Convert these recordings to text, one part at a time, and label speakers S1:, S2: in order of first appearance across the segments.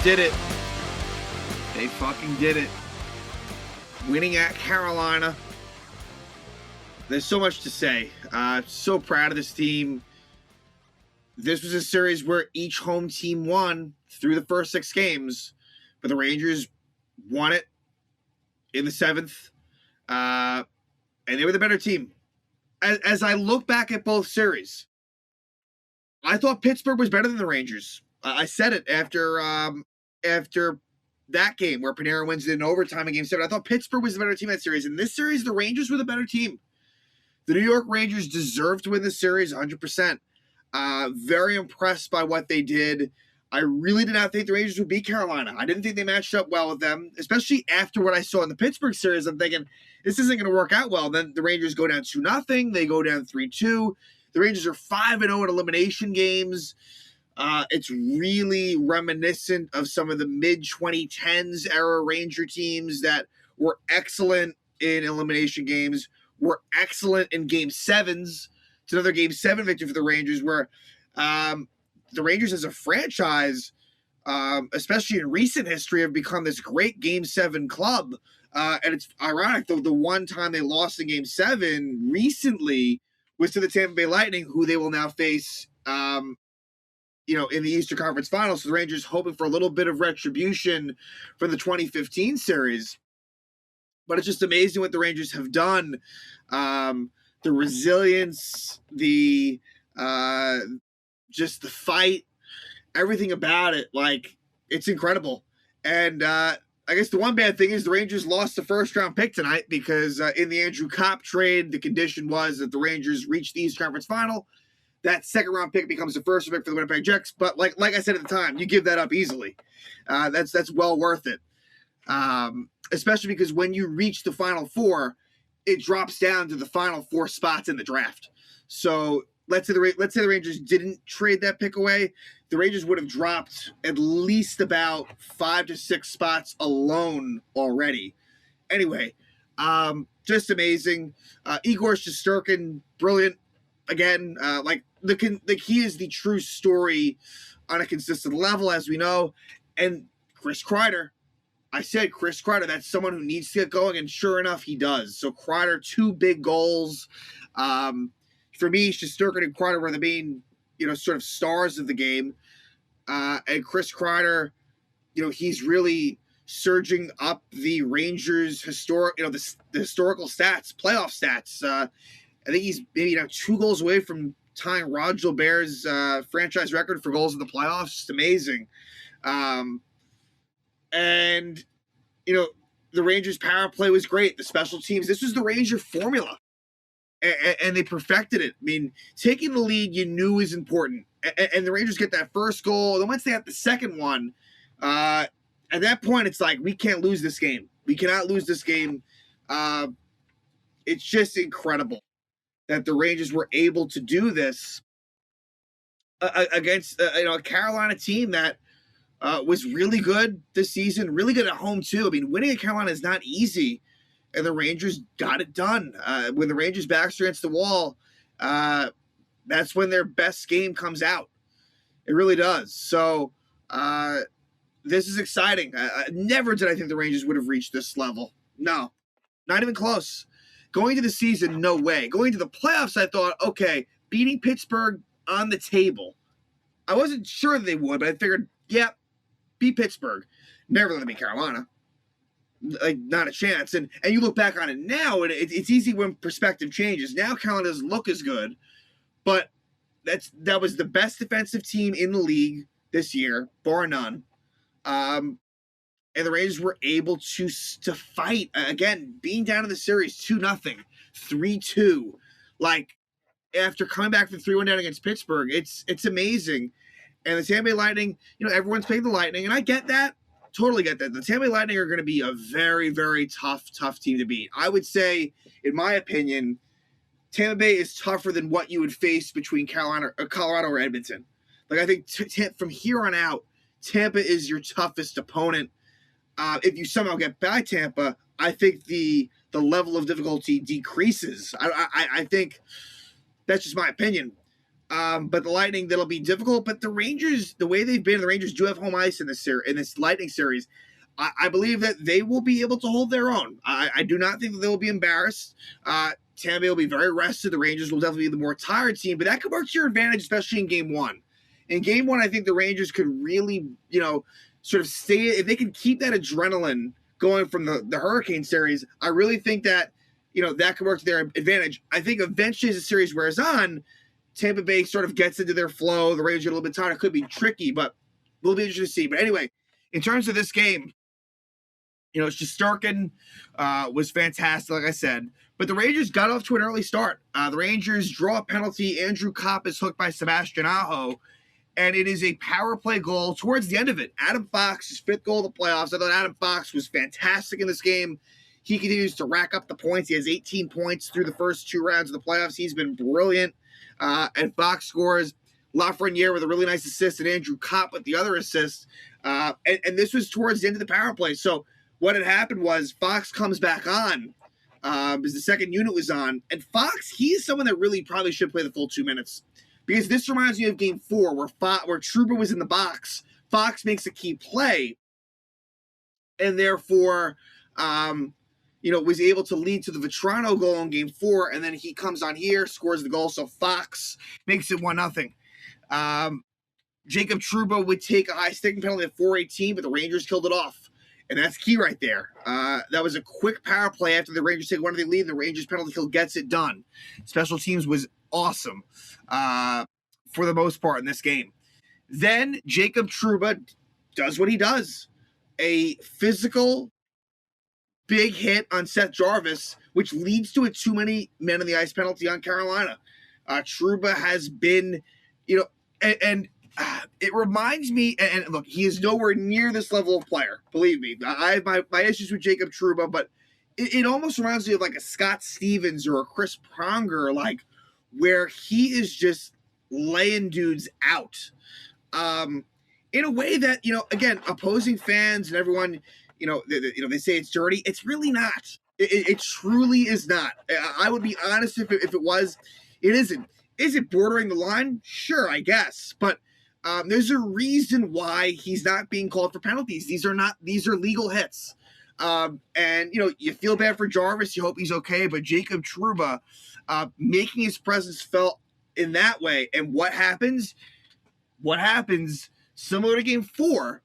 S1: did it. They fucking did it. Winning at Carolina. There's so much to say. So proud of this team. This was a series where each home team won through the first 6 games, but the Rangers won it in the 7th, and they were the better team. As I look back at both series, I thought Pittsburgh was better than the Rangers. I said it after that game where Panarin wins it in overtime in Game 7. I thought Pittsburgh was the better team in that series. In this series, the Rangers were the better team. The New York Rangers deserved to win this series 100%. Very impressed by what they did. I really did not think the Rangers would beat Carolina. I didn't think they matched up well with them, especially after what I saw in the Pittsburgh series. I'm thinking, this isn't going to work out well. Then the Rangers go down 2-0. They go down 3-2. The Rangers are 5-0 in elimination games. It's really reminiscent of some of the mid-2010s era Ranger teams that were excellent in elimination games, were excellent in Game 7s. It's another Game 7 victory for the Rangers where the Rangers as a franchise, especially in recent history, have become this great Game 7 club. And it's ironic, though, the one time they lost in Game 7 recently was to the Tampa Bay Lightning, who they will now face in the Eastern Conference Finals. So the Rangers hoping for a little bit of retribution from the 2015 series. But it's just amazing what the Rangers have done. The resilience, just the fight, everything about it, like, it's incredible. And I guess the one bad thing is the Rangers lost the first-round pick tonight because in the Andrew Kopp trade, the condition was that the Rangers reached the Eastern Conference Final. That second-round pick becomes the first pick for the Winnipeg Jets. But like I said at the time, you give that up easily. That's well worth it. Especially because when you reach the Final Four, it drops down to the final 4 spots in the draft. So let's say the Rangers didn't trade that pick away, the Rangers would have dropped at least about 5 to 6 spots alone already. Anyway, just amazing. Igor Shesterkin, brilliant. Again, the key is the true story on a consistent level, as we know. And Chris Kreider. I said Chris Kreider, that's someone who needs to get going, and sure enough, he does. So Kreider, 2 big goals. For me, Shesterkin and Kreider were the main, sort of stars of the game. And Chris Kreider, he's really surging up the Rangers' the historical stats, playoff stats. I think he's maybe 2 goals away from tying Rod Gilbert's franchise record for goals in the playoffs. It's amazing. And, the Rangers' power play was great. The special teams, this was the Ranger formula. And they perfected it. I mean, taking the lead you knew was important. And the Rangers get that first goal. Then once they got the second one, at that point, it's like, we can't lose this game. We cannot lose this game. It's just incredible that the Rangers were able to do this against a Carolina team that was really good this season, really good at home too. I mean, winning at Carolina is not easy, and the Rangers got it done. When the Rangers' backs are against the wall, that's when their best game comes out. It really does. So this is exciting. Never did I think the Rangers would have reached this level. No, not even close. Going to the season, no way. Going to the playoffs, I thought, okay, beating Pittsburgh on the table. I wasn't sure they would, but I figured, yeah, beat Pittsburgh. Never let them beat Carolina. Like, not a chance. And you look back on it now, and it's easy when perspective changes. Now Carolina doesn't look as good, but that was the best defensive team in the league this year, bar none. And the Rangers were able to fight. Again, being down in the series 2-0, 3-2. Like, after coming back from 3-1 down against Pittsburgh, it's amazing. And the Tampa Bay Lightning, everyone's picking the Lightning, and I get that. Totally get that. The Tampa Bay Lightning are going to be a very, very tough team to beat. I would say, in my opinion, Tampa Bay is tougher than what you would face between Colorado or Edmonton. Like, I think from here on out, Tampa is your toughest opponent. If you somehow get by Tampa, I think the level of difficulty decreases. I think that's just my opinion. But the Lightning, that'll be difficult. But the Rangers, the way they've been, the Rangers do have home ice in this Lightning series. I believe that they will be able to hold their own. I do not think that they will be embarrassed. Tampa Bay will be very rested. The Rangers will definitely be the more tired team, but that could work to your advantage, especially in game one. In game one, I think the Rangers could really, sort of stay, if they can keep that adrenaline going from the Hurricane series, I really think that, that could work to their advantage. I think eventually as the series wears on, Tampa Bay sort of gets into their flow. The Rangers get a little bit tired. It could be tricky, but we'll be interested to see. But anyway, in terms of this game, Shesterkin was fantastic, like I said. But the Rangers got off to an early start. The Rangers draw a penalty. Andrew Kopp is hooked by Sebastian Aho. And it is a power play goal towards the end of it. Adam Fox, his 5th goal of the playoffs. I thought Adam Fox was fantastic in this game. He continues to rack up the points. He has 18 points through the first 2 rounds of the playoffs. He's been brilliant. And Fox scores. Lafreniere with a really nice assist, and Andrew Kopp with the other assist. And this was towards the end of the power play. So what had happened was Fox comes back on as the second unit was on. And Fox, he's someone that really probably should play the full 2 minutes. Because this reminds me of game 4 where Trouba was in the box. Fox makes a key play and therefore, was able to lead to the Vetrano goal in game 4. And then he comes on here, scores the goal. So Fox makes it 1-0. Jacob Trouba would take a high sticking penalty at 4:18, but the Rangers killed it off. And that's key right there. That was a quick power play after the Rangers take 1-0 lead. And the Rangers penalty kill gets it done. Special teams was awesome for the most part in this game. Then Jacob Trouba does what he does. A physical big hit on Seth Jarvis, which leads to a too many men on the ice penalty on Carolina. Trouba has been, and it reminds me, and look, he is nowhere near this level of player. Believe me, I have my issues with Jacob Trouba, but it almost reminds me of like a Scott Stevens or a Chris Pronger, like where he is just laying dudes out. In a way that, again, opposing fans and everyone, they say it's dirty. It's really not. It truly is not. I would be honest if it was. It isn't. Is it bordering the line? Sure, I guess. But there's a reason why he's not being called for penalties. These are legal hits. And, you feel bad for Jarvis. You hope he's okay. But Jacob Trouba making his presence felt in that way. And what happens? Similar to game 4,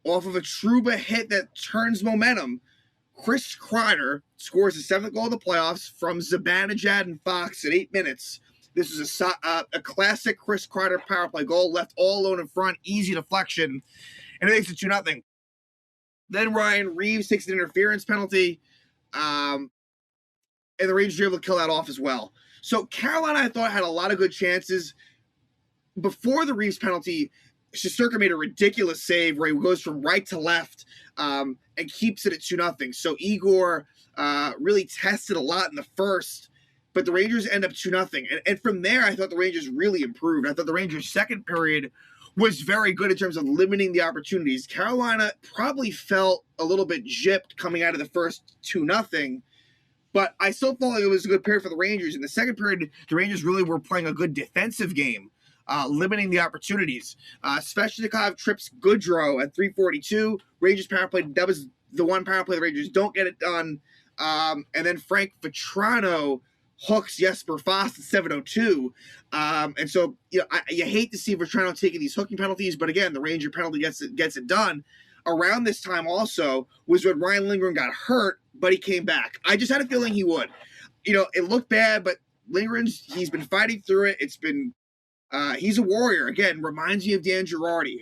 S1: off of a Trouba hit that turns momentum, Chris Kreider scores his 7th goal of the playoffs from Zibanejad and Fox at 8 minutes. This is a classic Chris Kreider power play goal, left all alone in front, easy deflection, and it makes it 2-0. Then Ryan Reeves takes an interference penalty, and the Rangers are able to kill that off as well. So Carolina, I thought, had a lot of good chances. Before the Reeves penalty, Shesterkin made a ridiculous save where he goes from right to left and keeps it at 2-0. So Igor really tested a lot in the first, but the Rangers end up 2-0. And from there, I thought the Rangers really improved. I thought the Rangers' second period was very good in terms of limiting the opportunities. Carolina probably felt a little bit gypped coming out of the first 2-0, but I still felt like it was a good period for the Rangers. In the second period, the Rangers really were playing a good defensive game. Limiting the opportunities. Svechnikov trips Goodrow at 3:42. Rangers power play. That was the one power play the Rangers don't get it done. And then Frank Vetrano hooks Jesper Fast at 7:02. And so you hate to see Vetrano taking these hooking penalties, but again, the Ranger penalty gets it done. Around this time also was when Ryan Lindgren got hurt, but he came back. I just had a feeling he would. It looked bad, but he's been fighting through it. It's been he's a warrior. Again, reminds me of Dan Girardi.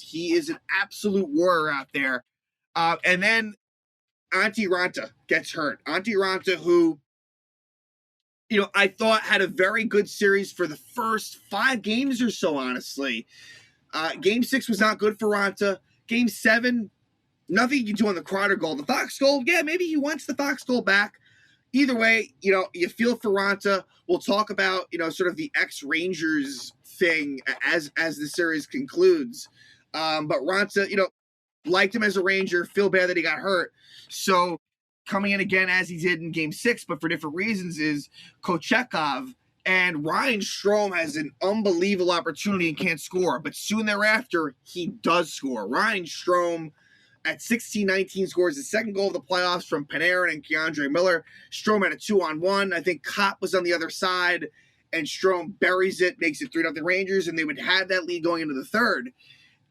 S1: He is an absolute warrior out there. And then Antti Ranta gets hurt. Antti Ranta, who, I thought had a very good series for the first 5 games or so, honestly. Game 6 was not good for Ranta. Game 7, nothing you can do on the Kreider goal. The Fox goal, yeah, maybe he wants the Fox goal back. Either way, you feel for Ranta. We'll talk about, sort of the ex-Rangers thing as the series concludes. But Ranta, liked him as a Ranger, feel bad that he got hurt. So coming in again as he did in game 6, but for different reasons, is Kochekov. And Ryan Strome has an unbelievable opportunity and can't score, but soon thereafter, he does score. Ryan Strome at 16-19 scores the second goal of the playoffs from Panarin and Keandre Miller. Strome had a 2-on-1. I think Kopp was on the other side, and Strome buries it, makes it 3-0 Rangers, and they would have that lead going into the third.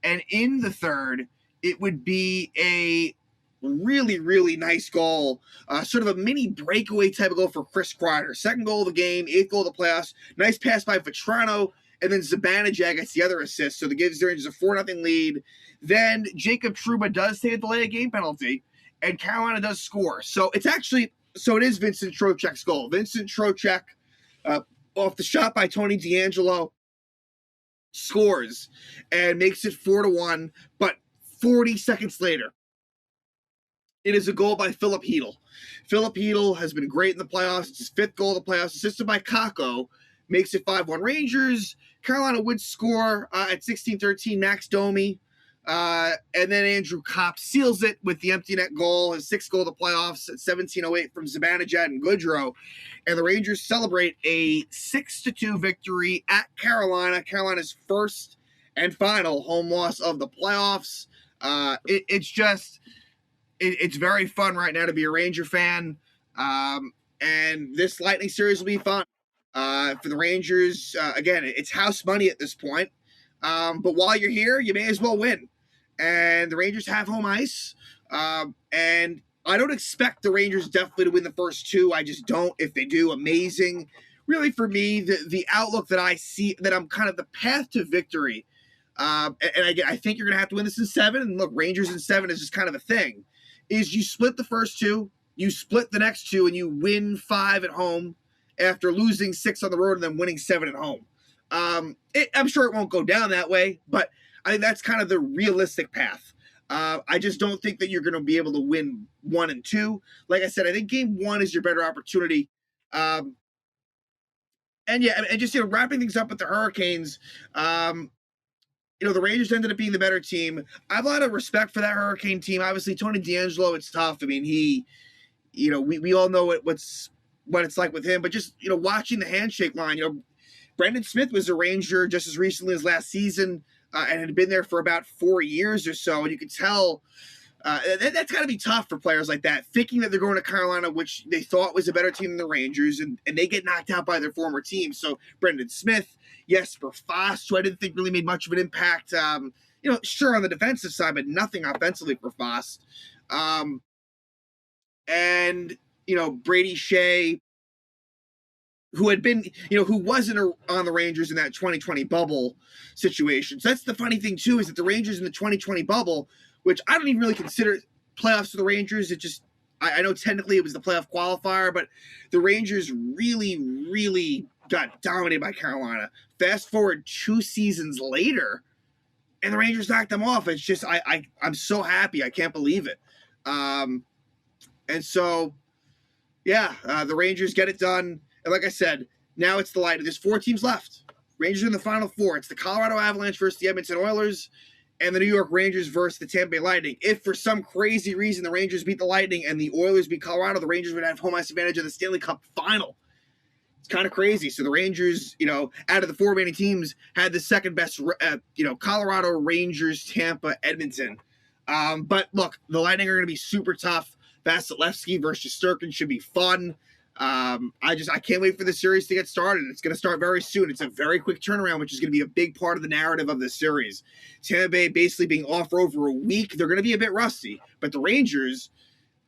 S1: And in the third, it would be a really, really nice goal, sort of a mini breakaway type of goal for Chris Kreider. Second goal of the game, 8th goal of the playoffs. Nice pass by Vetrano, and then Zibanejad gets the other assist. So that gives the Rangers a 4-0 lead. Then Jacob Trouba does take a delay of game penalty, and Carolina does score. So it is Vincent Trocheck's goal. Vincent Trocheck, off the shot by Tony DeAngelo, scores and makes it 4-1. But 40 seconds later, it is a goal by Philip Hedl. Philip Hedl has been great in the playoffs. It's his 5th goal of the playoffs, assisted by Kakko. Makes it 5-1 Rangers. Carolina would score at 16-13, Max Domi. And then Andrew Kopp seals it with the empty net goal, his 6th goal of the playoffs at 17:08 from Zibanejad and Goodrow. And the Rangers celebrate a 6-2 victory at Carolina, Carolina's first and final home loss of the playoffs. It's very fun right now to be a Ranger fan. And this Lightning series will be fun. For the Rangers, again, it's house money at this point. But while you're here, you may as well win. And the Rangers have home ice. And I don't expect the Rangers definitely to win the first two. I just don't. If they do, amazing. Really, for me, the outlook that I see, that I'm kind of the path to victory. And I think you're going to have to win this in 7. And look, Rangers in 7 is just kind of a thing. Is you split the first 2, you split the next 2, and you win 5 at home after losing 6 on the road and then winning 7 at home. I'm sure it won't go down that way, but I think that's kind of the realistic path. I just don't think that you're going to be able to win 1 and 2. Like I said, I think game 1 is your better opportunity. And just wrapping things up with the Hurricanes. The Rangers ended up being the better team. I have a lot of respect for that Hurricane team. Obviously, Tony DeAngelo, it's tough. I mean, we all know what it's like with him. But just, watching the handshake line, Brendan Smith was a Ranger just as recently as last season and had been there for about 4 years or so. And you could tell that's got to be tough for players like that, thinking that they're going to Carolina, which they thought was a better team than the Rangers, and they get knocked out by their former team. So Brendan Smith, Jesper Fast, who I didn't think really made much of an impact, sure on the defensive side, but nothing offensively for Fast. And Brady Shea, who had been, who wasn't on the Rangers in that 2020 bubble situation. So that's the funny thing, too, is that the Rangers in the 2020 bubble, which I don't even really consider playoffs for the Rangers. It just, I know technically it was the playoff qualifier, but the Rangers really, really got dominated by Carolina. Fast forward 2 seasons later, and the Rangers knocked them off. It's just, I'm so happy. I can't believe it. And so, the Rangers get it done. And like I said, now it's the Lightning. There's 4 teams left. Rangers are in the final 4. It's the Colorado Avalanche versus the Edmonton Oilers, and the New York Rangers versus the Tampa Bay Lightning. If for some crazy reason the Rangers beat the Lightning and the Oilers beat Colorado, the Rangers would have home ice advantage of the Stanley Cup final. It's kind of crazy. So the Rangers, out of the 4 remaining teams, had the second best, Colorado, Rangers, Tampa, Edmonton. But look, the Lightning are going to be super tough. Vasilevsky versus Shesterkin should be fun. I can't wait for the series to get started. It's going to start very soon. It's a very quick turnaround, which is going to be a big part of the narrative of this series. Tampa Bay basically being off for over a week. They're going to be a bit rusty, but the Rangers,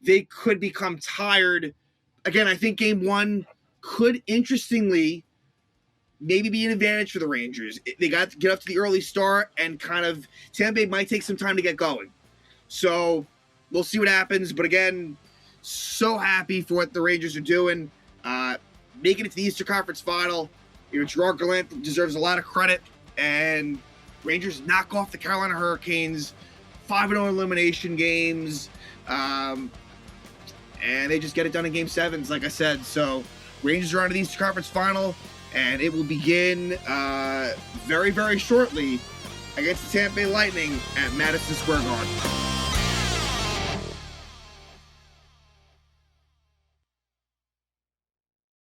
S1: they could become tired. Again, I think game 1 could interestingly maybe be an advantage for the Rangers. They got to get up to the early start, and kind of Tampa Bay might take some time to get going. So we'll see what happens. But again, so happy for what the Rangers are doing, making it to the Eastern Conference Final. Gerard Gallant deserves a lot of credit, and Rangers knock off the Carolina Hurricanes, 5-0 elimination games, and they just get it done in Game 7s, like I said. So Rangers are on to the Eastern Conference Final, and it will begin very, very shortly against the Tampa Bay Lightning at Madison Square Garden.